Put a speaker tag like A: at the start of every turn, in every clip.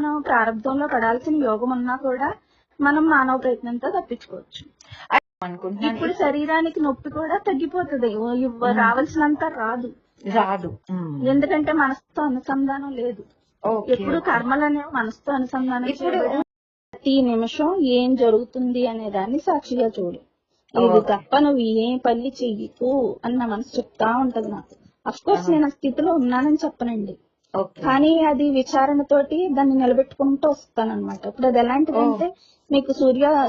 A: మనం ప్రారంభంలో పడాల్సిన యోగం ఉన్నా కూడా మనం మానవ ప్రయత్నంతో తప్పించుకోవచ్చు.
B: అనుకుంటున్నాను
A: ఇప్పుడు శరీరానికి నొప్పి కూడా తగ్గిపోతుంది, రావాల్సినంత రాదు. ఎందుకంటే మనసుతో అనుసంధానం లేదు. ఎప్పుడు కర్మలు అనేవి మనసుతో అనుసంధానం చేయబడి ప్రతి నిమిషం ఏం జరుగుతుంది అనే దాన్ని సాక్షిగా చూడు. ఇది తప్ప నువ్వు ఏ పని చెయ్యకు అన్న మనసు చెప్తా ఉంటది నాకు. అఫ్ కోర్స్ నేను ఆ స్థితిలో ఉన్నానని చెప్పనండి, కానీ అది విచారణతోటి దాన్ని నిలబెట్టుకుంటూ వస్తానన్నమాట. ఇప్పుడు అది ఎలాంటిదంటే, మీకు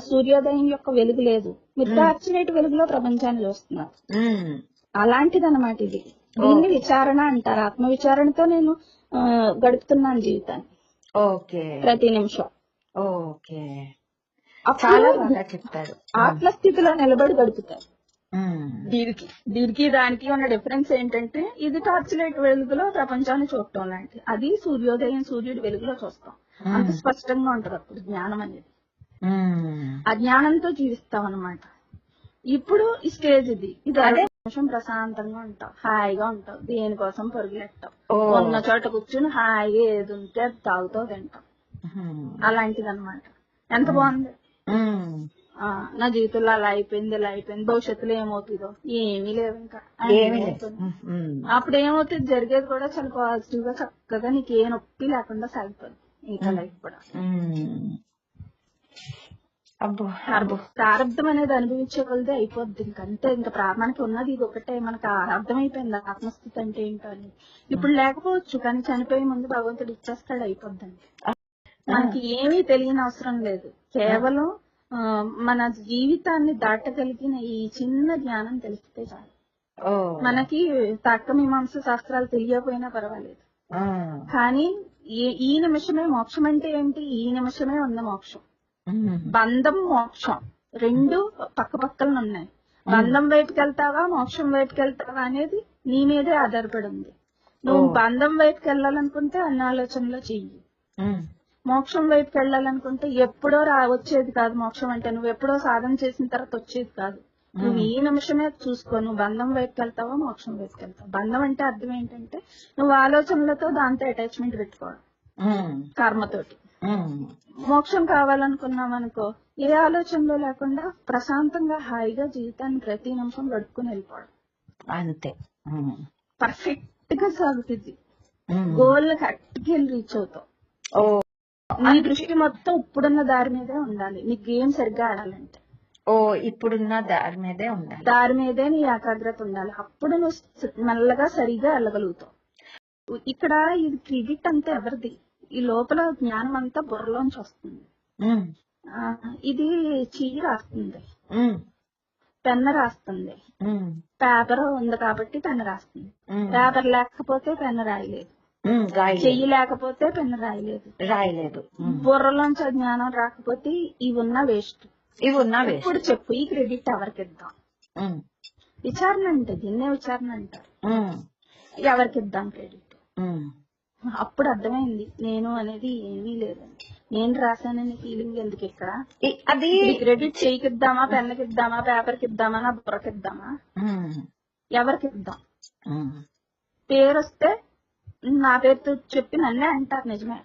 A: సూర్యోదయం యొక్క వెలుగు లేదు, మీరు టార్చ్ వెలుగులో ప్రపంచాన్ని చూస్తున్నారు. అలాంటిది అన్నమాట ఇది. దీన్ని విచారణ అంటారు. ఆత్మ విచారణతో నేను గడుపుతున్నాను జీవితాన్ని ప్రతి నిమిషం. ఆత్మస్థితిలో నిలబడి గడుపుతారు. దీనికి దానికి ఉన్న డిఫరెన్స్ ఏంటంటే, ఇది టార్చ్ లైట్ వెలుగులో ప్రపంచాన్ని చూడటం లాంటి, అది సూర్యోదయం సూర్యుడి వెలుగులో చూస్తాం. అంత స్పష్టంగా ఉంటది అప్పుడు జ్ఞానం అనేది. ఆ జ్ఞానంతో జీవిస్తాం అన్నమాట. ఇప్పుడు ఈ స్టేజ్ ఇది అదే నిమిషం ప్రశాంతంగా ఉంటావు, హాయిగా ఉంటావు, దేనికోసం పరుగులెట్టావు, ఉన్న చోట కూర్చుని హాయిగా ఏది ఉంటే అది తాగుతావు, తింటావు. అలాంటిది అనమాట. ఎంత బాగుంది. నా జీవితంలో అలా అయిపోయింది, ఇలా అయిపోయింది, భవిష్యత్తులో ఏమవుతుందో ఏమీ లేవు. ఇంకా అప్పుడు ఏమవుతుంది, జరిగేది కూడా చాలా పాజిటివ్ గా చక్కగా నీకు ఏ నొప్పి లేకుండా సాగిపోదు ఇంకా లైఫ్ కూడా. ప్రారంభం అనేది అనుభవించే కొలదే అయిపోద్ది. ఇంకంతే, ఇంకా మనకి ఉన్నది ఇది ఒకటే. మనకు అర్థమైపోయింది ఆత్మస్థితి అంటే ఏంటో అని. ఇప్పుడు లేకపోవచ్చు, కానీ చనిపోయే ముందు భగవంతుడు ఇచ్చేస్తాడు, అయిపోద్దండి. మనకి ఏమీ తెలియని అవసరం లేదు. కేవలం మన జీవితాన్ని దాటగలిగిన ఈ చిన్న జ్ఞానం తెలిస్తే చాలు. మనకి తర్క మీమాంస శాస్త్రాలు తెలియకపోయినా పర్వాలేదు, కానీ ఈ నిమిషమే మోక్షం అంటే ఏంటి, ఈ నిమిషమే ఉంది మోక్షం. బంధం మోక్షం రెండు పక్క పక్కన ఉన్నాయి. బంధం వైపుకి వెళ్తావా మోక్షం వైపుకి వెళ్తావా అనేది నీ మీదే ఆధారపడి ఉంది. నువ్వు బంధం వైపుకి వెళ్ళాలనుకుంటే అన్ని ఆలోచనలో చెయ్యి. మోక్షం వైపుకి వెళ్ళాలనుకుంటే ఎప్పుడో వచ్చేది కాదు మోక్షం అంటే. నువ్వు ఎప్పుడో సాధన చేసిన తర్వాత వచ్చేది కాదు. నువ్వు ఈ నిమిషమే చూసుకో, నువ్వు బంధం వైపుకి వెళ్తావా మోక్షం వైపుకి వెళ్తావు. బంధం అంటే అర్థం ఏంటంటే, నువ్వు ఆలోచనలతో దాంతో అటాచ్మెంట్ పెట్టుకోవడం కర్మతోటి. మోక్షం కావాలనుకున్నాం అనుకో, ఏ ఆలోచనలో లేకుండా ప్రశాంతంగా హాయిగా జీవితాన్ని ప్రతి నిమిషం గడుపుకుని వెళ్ళిపోవడం. అంతే, పర్ఫెక్ట్ గా సాగుతుంది. గోల్ కరెక్ట్గా రీచ్ అవుతావు. నీ దృష్టి మొత్తం ఇప్పుడున్న దారి మీదే ఉండాలి. నీ గేమ్ సరిగ్గా ఆడాలంటే ఇప్పుడున్న దారి మీదే ఉండాలి. దారి మీదే నీ ఏకాగ్రత ఉండాలి. అప్పుడు నువ్వు మెల్లగా సరిగా వెళ్ళగలుగుతావు. ఇక్కడ ఇది క్రెడిట్ అంతా ఎవరిది, ఈ లోపల జ్ఞానం అంతా బుర్రలోంచి వస్తుంది. ఇది చెయ్యి రాస్తుంది, పెన్ను రాస్తుంది. పేపర్ ఉంది కాబట్టి పెన్ను రాస్తుంది. పేపర్ లేకపోతే పెన్ను రాయలేదు, చెయ్యి లేకపోతే పెన్ను రాయలేదు. బుర్రలోంచి జ్ఞానం రాకపోతే ఇవి ఉన్న వేస్ట్. ఇప్పుడు చెప్పు, ఈ క్రెడిట్ ఎవరికి ఇద్దాం? విచారణ అంటే దీన్నే విచారణ అంటారు. ఎవరికి ఇద్దాం క్రెడిట్? అప్పుడు అర్థమైంది నేను అనేది ఏమీ లేదని. నేను రాశానని ఫీలింగ్ ఎందుకు ఇక్కడ? అది క్రెడిట్ చెయ్యికిద్దామా, పెన్నుకిద్దామా, పేపర్కి ఇద్దామా, నా బుర్రకిద్దామా? ఎవరికి ఇద్దాం? పేరు వస్తే నా పేరుతో చెప్పి నన్నే అంటారు, నిజమే.